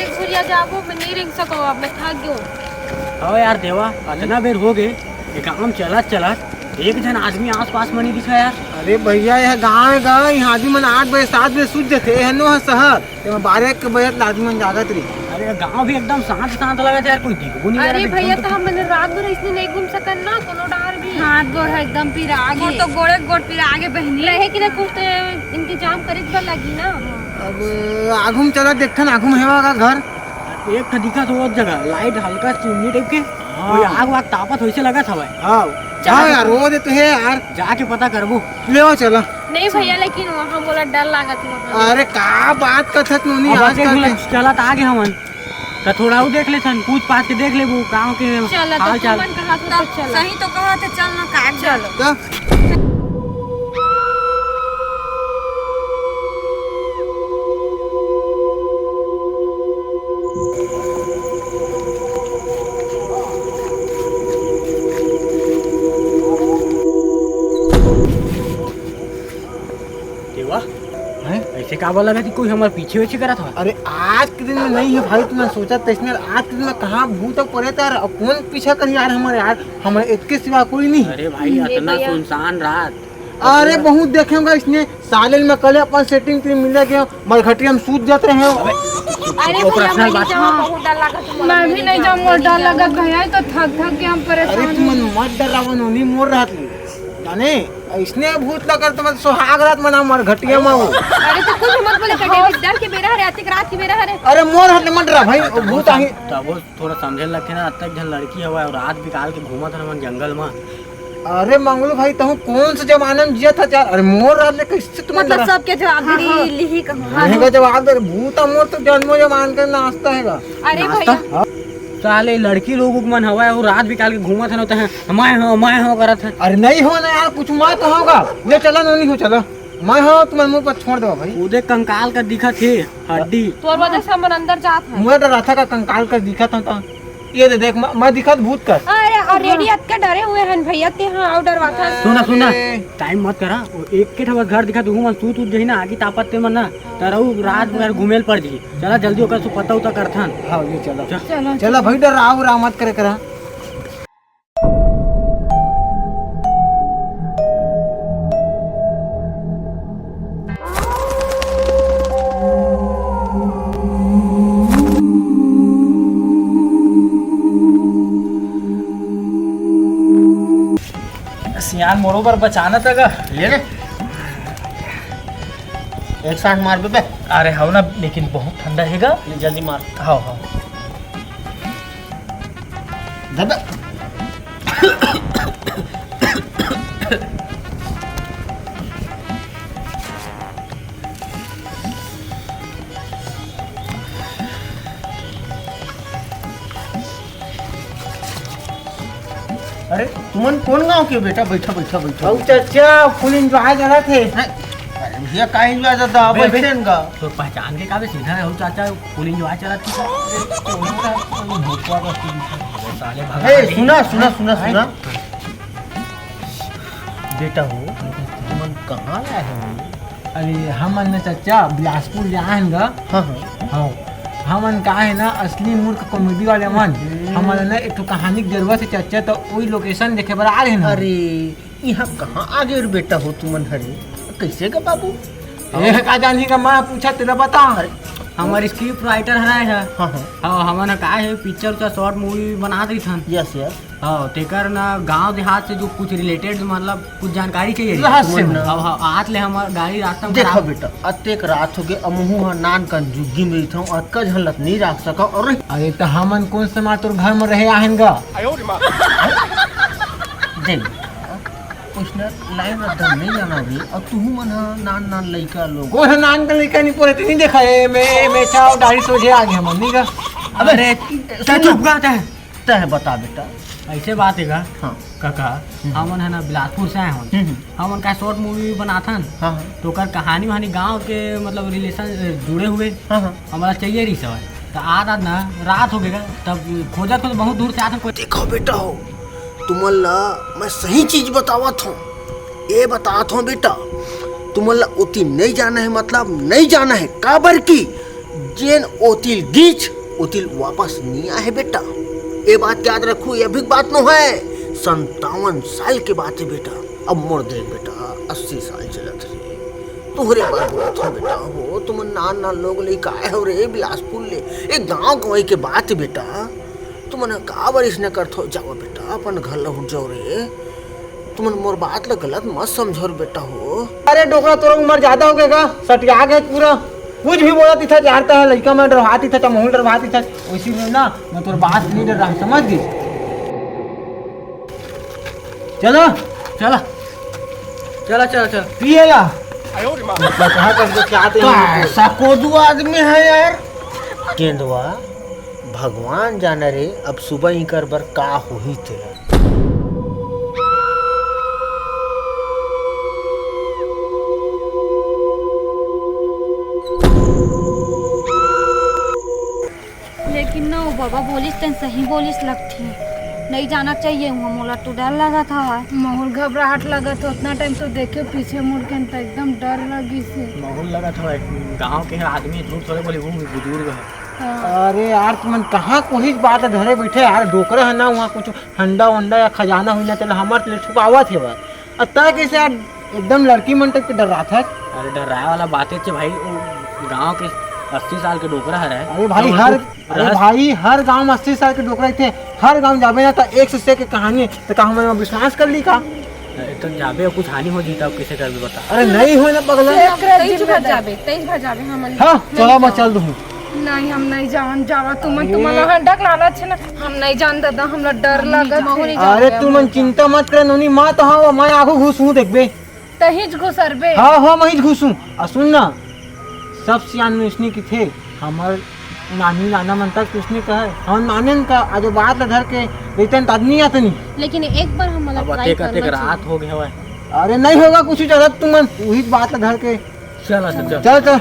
एक भुरिया जाबो मैं नहीं रह सको, अब मैं थक गयो। अब यार देवा इतना बेर हो गए, एक काम चलत चलत एक जन आदमी आस पास में नहीं दिखा यार। अरे भैया यह गाँव है, यहाँ आदमी मन 8 बजे 7 बजे सूझ जाते है नो शहर 12 बजे आदमी मन जागत रही। अरे गांव भी एकदम शांत शांत लगा था यार, कोई दिखो नहीं। अरे भैया तो हम रात भर इसने नहीं घूम सकन ना, कोनो डार भी हाथ गोड़ एकदम फिर आगे तो गोड़े गोड़ फिर आगे बहनी रहे कि ना कुछ तो इंतजाम करे पर लगी ना। अब आगू में चला देखते ना, आगू में हेवा का घर एक तो दिखा तो वो जगह लाइट हल्का चिमनी टाइप के कोई आग वाग तापत वैसे लगा था भाई। हाँ जाओ यार, वो दे तो है यार, जाके पता करबो। ले आओ चलो। नहीं भैया लेकिन वहाँ बोला डर लगा था। अरे का बात करत नोनी आज कल चलत आगे हमन तो थोड़ा वो देख ले सन, पूछ पाछ के देख ले वो गांव के हाल चाल। सही तो कहा थे, चल ना काट चलो। ऐसे का बोला कि कोई हमारे पीछे पीछे करा था। अरे आज के दिन में नहीं है भाई, तुमने सोचा तैसने आज के दिन में कहाँ भूत पड़े था यार, कौन पीछा कर यार हमारे इसके सिवा कोई नहीं। अरे भाई इतना सुनसान रात। अरे बहुत देखेगा इसने साले में कल अपन सेटिंग पे मिले गए मरघटी हम सूत जाते हैं। अरे भैया बहुत डर लगा, मैं भी नहीं जाऊंगा, डर लगा भैया तो थक के हम परेशान। अरे तुम मत डरावन नहीं मोर रहा तू जाने इसने भूत लगा तो मत सुहाग रात मना मरघटिया में वो। अरे तो कुछ मत बोले कटे डर के बेरा है, रात की बेरा है। अरे मोर हट मत डरा भाई, भूत आही तब वो थोड़ा समझे लगे ना, तक जन लड़की हुआ और रात बिकाल के घूमा था ना जंगल में। अरे मंगलू भाई तू कौन से जमाने में जिया था यार, अरे मोर रात ने कैसे तुम मतलब सबके जवाब लिही कहूं। नहीं का जवाब दे, भूत मोर तो जन्मों जमान के नाचता हैगा। अरे भैया साले लड़की लोगों को मन हवा है, वो रात बिकाल के घूमा था ना, मैं हो करा था। अरे नहीं हो ना यार, कुछ मैं तो होगा, ले चला नहीं हो चला मैं हो तुम्हारे मुंह पर छोड़ दो भाई। उधर कंकाल का दिखा थे हड्डी, तोर वजह से हम अंदर जात है। मुझे डरा था का कंकाल का दिखा था, ये दे देख मैं दिखा भूत का। अरे ऑलरेडी अतका डरे हुए हैं भैया ते, हां और डरवा था। सुना टाइम मत करा, एक के ठवा घर दिखा तू मन सूत उत जही ना आगे तापत ते मन ना तरऊ रात भर घुमेल पड़ जी। चला जल्दी ओकर सु पता उता करथन। हां ये चला चला भाई डराओ रा मत करे करा। सियान मोरोबर बचाना तगा ले ले एक साथ मार बे। अरे हाउ ना, लेकिन बहुत ठंडा हैगा, जल्दी मार। हाउ दबे अरे तुमन कौन गांव के बेटा, बैठा बैठा बैठा। ओ चाचा फुल एंजॉय कर रहे थे। अरे भैया का एंजॉय करता बैठे का तो पहचान के काबे सीधा है चाचा, फुल एंजॉय चला थी। साले ए सुना सुना सुना सुना बेटा हो तुमन कहाँ आए हो? अरे हम ना चाचा बिलासपुर जाए हैं। हाँ हाँ हमन का है ना असली मूर्ख कॉमेडी वाले मन, हमारा ना एक कहानी की जरूरत है चाचा, तो वही लोकेशन देखे पर आ रहे हैं। अरे यहाँ कहाँ आ गए बेटा हो तुमन? हरे कैसे का बाबू का जानी का मैं पूछा तेरा बता। हमारे स्क्रिप्ट राइटर है। हाँ हाँ हमन का है पिक्चर का शॉर्ट मूवी बना दी थन। यस यस हाँ तेकर ना गांव देहात से जो कुछ रिलेटेड मतलब कुछ जानकारी चाहिए आज ले हमार गाड़ी रास्ता में देखो बेटा अतेक रात हो गए अमहू नान कन जुग्गी में था अतका झलक नहीं रख सका। और अरे तो हमन कौन से तोर घर में रहे आएगा देख कुछ ना लाइन रद्दम नहीं जाना भी, और तू मन नान नान लड़का लोग को है नान का लड़का नहीं पूरे नहीं देखा है मैं चाव दाढ़ी सोझे आ गया मम्मी का। अबे चुप गाता है तह बता बेटा ऐसे बात है का। हाँ काका हमन है ना बिलासपुर से आए हमन का शॉर्ट मूवी बनाथन। हाँ तो कर कहानी वहानी गांव के मतलब रिलेशन जुड़े हुए हमारा चाहिए रही सब। तो आज ना रात हो गएगा तब खोजा खोज बहुत दूर से आते कोई। देखो बेटा हो तुमला मैं सही चीज बतावत हूँ, ये बतात हूँ बेटा तुमला उती नहीं जाना है, मतलब नहीं जाना है काबर की जेन ओतिल गीच ओतिल वापस नहीं आए बेटा। ये बात याद रखो, ये भी बात न है। 57 साल के बात है बेटा। अब मोर देख बेटा 80 साल चलत रे। तोहरे बात बोलत हो बेटा हो, तुम नान लोग ले काहे हो रे बिलासपुर ले। एक गांव गवाई के बात है बेटा। तुमने का बारिश न करत हो, जाओ बेटा अपन घर लौट जाओ रे। तुमन मोर बात ला गलत मत समझो रे बेटा हो। अरे डोकरा तोरा उम्र ज्यादा हो गया सटिया गए पूरा। कुछ भी बोला था जानता है लड़का में डरवाती था, माहौल डरवाती था। उसी में ना मैं तोर बात नहीं डर रहा, समझ गई। चलो चला चला चला चला पिएगा कहाँ कर क्या आते हैं। ऐसा कोदू आदमी है यार। गेंदवा भगवान जाने रे अब सुबह ही कर बर का हो ही तेरा। लेकिन ना वो बाबा बोलिस तन सही बोलिस लगती नहीं जाना चाहिए वहाँ। मोला तो डर लगा था। माहौल घबराहट लगा तो उतना टाइम तो देखे पीछे मुड़ के तो एकदम डर लगी से। माहौल लगा था गांव के आदमी झूठ थोड़े बोले, वो बुजुर्ग है। अरे यार तुम कहाँ कोई बात धरे बैठे यार। डोकरा है ना वहाँ कुछ हंडा वंडा या खजाना हुई ना चला हमारे लिए छुपावा थे बात। अतः कैसे यार एकदम लड़की मन तक डर रहा था। अरे डराए वाला बातें थे भाई। गांव के 80 साल के डोकरा है। अरे भाई हर गांव में 80 साल के डोकरा थे। हर गांव जाबे ना तो एक से के कहानी तो कहा मैं विश्वास कर ली का। तो जाबे कुछ हानि हो जीता कैसे कर भी बता। अरे नहीं हो ना पगला। तेईस भर जाबे हम हाँ चलो मैं चल दूँ। नहीं हम नहीं जान जावा तुम्हारा हंडक लालच है ना। हम नहीं जान दादा, हमरा डर लगत। अरे तुम चिंता मत कर नोनी माँ तो हाँ मैं आगो घुस हूँ देखबे। तहीज घुसरबे। हाँ मैं ही घुस हूँ। और सुन ना सब सियान में की थे हमार नानी नाना मन तक किसने कहा हम माने का आज बात धर के वेतन आदमी आता नहीं। लेकिन एक बार हम ट्राई करना रात हो गया है। अरे नहीं होगा कुछ जरूरत तुम वही बात धर के चल चल चल चल।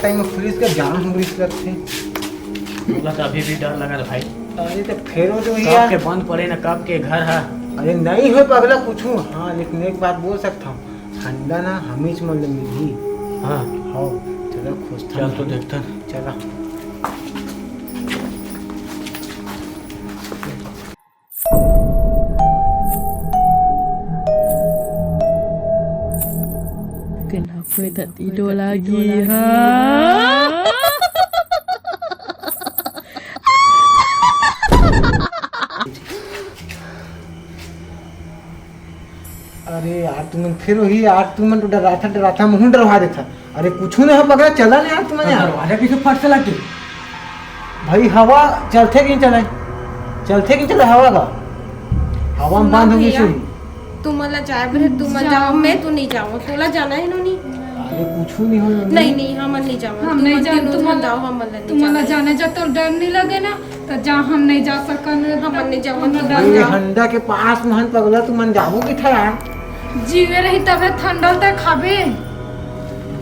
टाइम फ्रिज का जान फ्रिज लगते बोला तो अभी भी डर लगा था भाई। अरे तो फेरो तो कब यार के बंद पड़े ना कब के घर है। अरे नहीं हो पगला कुछ हूँ। हाँ लेकिन एक बात बोल सकता हूँ ठंडा ना हमें मतलब मिली। हाँ हाँ चलो खुश चल तो देखते चला। Kenapa tak tidur lagi? Ha? अरे यार तुम फिर वही यार तुम तो डरा था मुँह डरवा देता। अरे कुछ नहीं है पकड़ा चला नहीं यार तुम्हें यार। दरवाजा किसे फट चला के भाई हवा चलते कि चले चलते कि चले हवा का हवा में बंद होगी सुई। तू मला जाए बरे तू मत जाओ मैं तो नहीं जाऊँ। तोला जाना है नोनी। अरे कुछ नहीं हो नहीं हम नहीं जाओ। हम नहीं जा तुम जाओ हम नहीं तुम्हारा जाने जा तो डर नहीं लगे ना तो जा हम नहीं जा सकन। हम नहीं जाओ। ये हंडा के पास महन पगला तुम जाबो कि था यार। जीवे रही तबे ठंडा तक खाबे।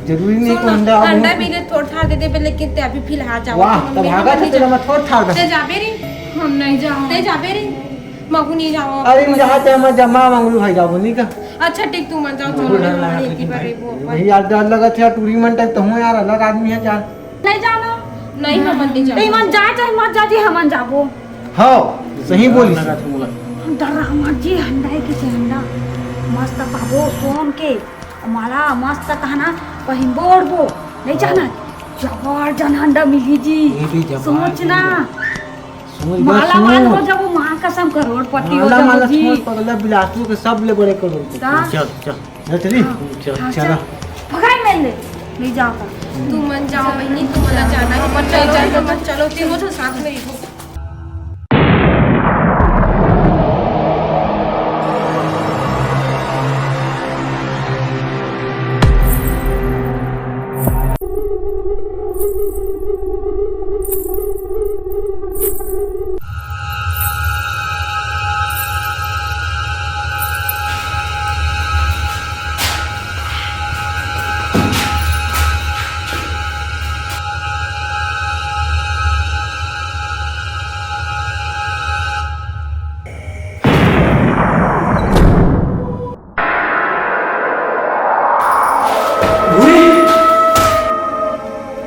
जरूरी नहीं को हंडा अंडा भी ने थोड़ था दे दे लेकिन ते अभी फिलहाल जाओ। वाह तब भागा था तेरा मैं थोड़ था ते जाबे रे। हम नहीं जाओ। ते जाबे रे मगु नहीं जाओ। अरे मैं जहां मैं जमा मांगलू भाई जाबो नहीं का। अच्छा ठीक तू मत जाओ। थोड़ी की बारे वो वही यार डर लगा था टूरी मन टाइप तो हूं यार अलग आदमी है जान। नहीं जाना नहीं हम नहीं जाओ। नहीं मन जाए चाहे मत जाजी हम जाबो। हां सही बोली डरा मत जी हंडा के हंडा मस्त पाबो सोम के माला मस्त कहना कहीं बोड़बो नहीं जाना जबर जन हंडा मिली जी। सोचना माला माल हो जाबो मां कसम करोड़पति हो जाबो जी। पगला बिलासपुर के सब ले बड़े करोड़। चल चल चली चल चला भगाई मेल ले नहीं जाता। तू मन जाओ बहनी, तू मन जाना है, मन नहीं जाए मत चलो, तीनों तो साथ में रहो।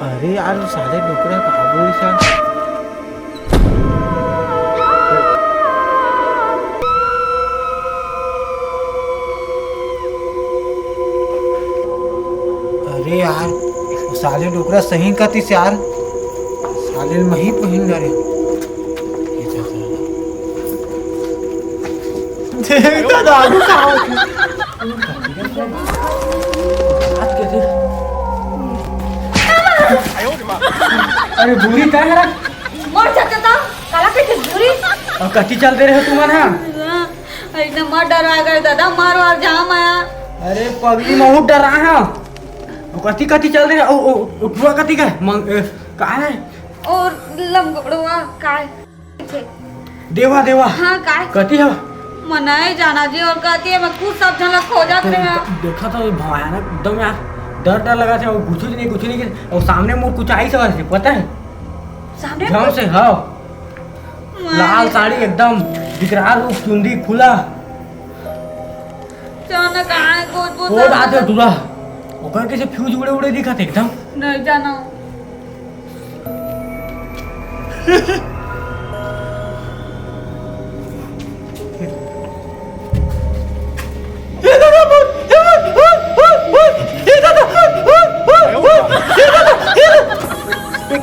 अरे यार साले डोकरा कहाँ बोल सा अरे यार साले डोकरा सही कतिस यार साले मही पहिन डरे देखता दादू खाओ अरे बुरी क्या है मर जाता था काला के बुरी और कति चलते रहे तुम ना एकदम मर डरा गए दादा, मार वार जाम आया। अरे पगली बहुत डरा है कति कति चल रहे उठवा कति का का है और लंगड़वा काय थे? देवा देवा हाँ काय कति है मनाए जाना जी और कहती है मैं खुद सब झलक खो जाते हैं। देखा तो भयानक एकदम यार डर लगा था और कुछ नहीं और सामने मोर कुछ आई सवाल से पता है सामने गाँव से हाँ लाल साड़ी एकदम विकराल रूप चुंदी खुला जाना कहाँ है वो बात है दूरा ओकर कैसे फ्यूज उड़े उड़े दिखा थे एकदम नहीं जाना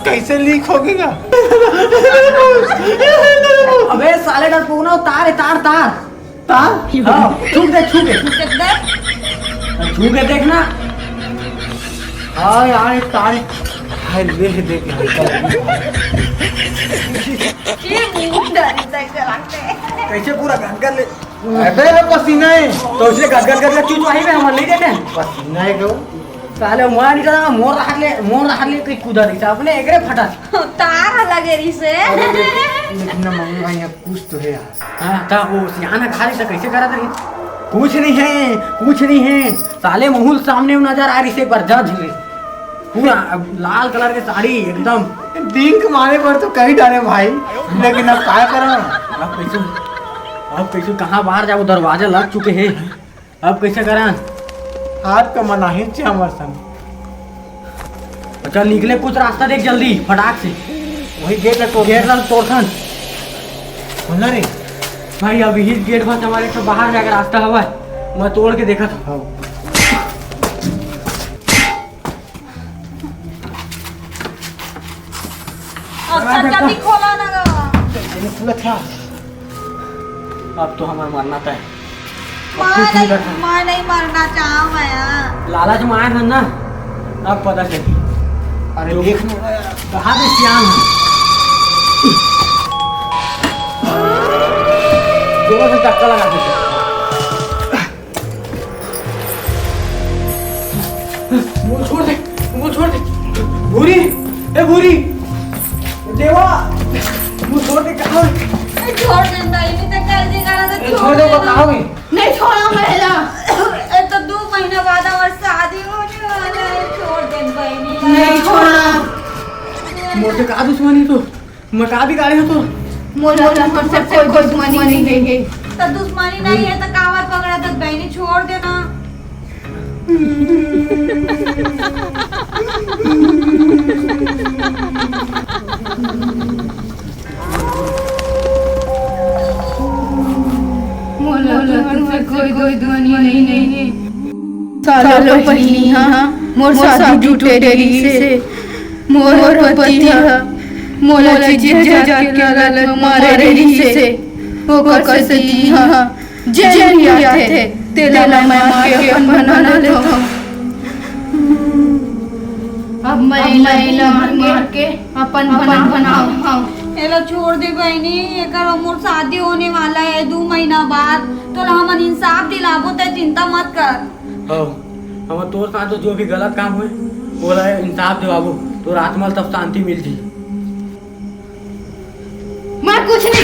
कैसे लीक हो गया अबे साले डर पोगना तार है तार तार तार हाँ छूक दे देखना हाँ यार तार हाय ले देख कैसे पूरा गदगद ले अबे पसीना है तो इसलिए गदगद क्यों तो आई में हमारे ले देते पसीना है क्यों साले मोया निकला मोर रहा ले कोई कूदा नहीं था अपने एकरे फटा तार लगे रही से लेकिन ना मम्मी भाई अब कुछ तो है यार हाँ था वो सियाना खा रही था कैसे करा था कुछ नहीं है साले महूल सामने नजर आ रही से एक बार जा झिले पूरा लाल कलर की साड़ी एकदम दिन के मारे पर तो कहीं डाले भाई लेकिन अब क्या करा अब कैसे कहाँ बाहर जाओ दरवाजा लग चुके हैं अब कैसे करा हाथ का मना ही चाहिए हमारे संग चल निकले कुछ रास्ता देख जल्दी फटाक से वही गेट है तो गेट लग तोड़न बोला रे भाई अभी ही गेट बंद हमारे से बाहर जाकर रास्ता हवा मैं तोड़ के देखा था जल्दी खोला ना खुला था अब तो हमारा मरना था मैं नहीं मरना चाहूँ मैं लालच में आए हैं ना अब पता चली अरे देख कहाँ पे श्याम है जोर से धक्का लगा देते वो छोड़ दे भूरी देवा वो छोड़ दे कहाँ छोड़ देता ही नहीं तो कैसे करा तो छोड़ दे बताओ नहीं छोड़ा महिला तो 2 महीना बाद हमारी शादी होने वाला है। छोड़ दे बहनी नहीं छोड़ा मोटे का दुश्मनी तो मैं का भी गाड़ी हो तो मोला से कोई दुश्मनी नहीं है तो दुश्मनी नहीं है तो कावर पकड़ा तो बहनी छोड़ देना। मोला से कोई दुश्मनी नहीं है सालों पहली हाँ मोर शादी टूटे रही से मोर पति है मोला चिजा जाके लालच मारे रही से वो कैसे दी हाँ जेल आते तेला मैं मार के अपन बना ले अब महिला मार के अपन बनाओ। एला छोड़ दे बहनी, एकर मोर शादी होने वाला है 2 महीना बाद, तो हमन इंसाफ दिलाबो ते चिंता मत कर। हो हम तोर साथ जो भी गलत काम हुए बोला इंसाफ दिवाबो, तो आत्मा तब शांति मिल जी। मैं कुछ नहीं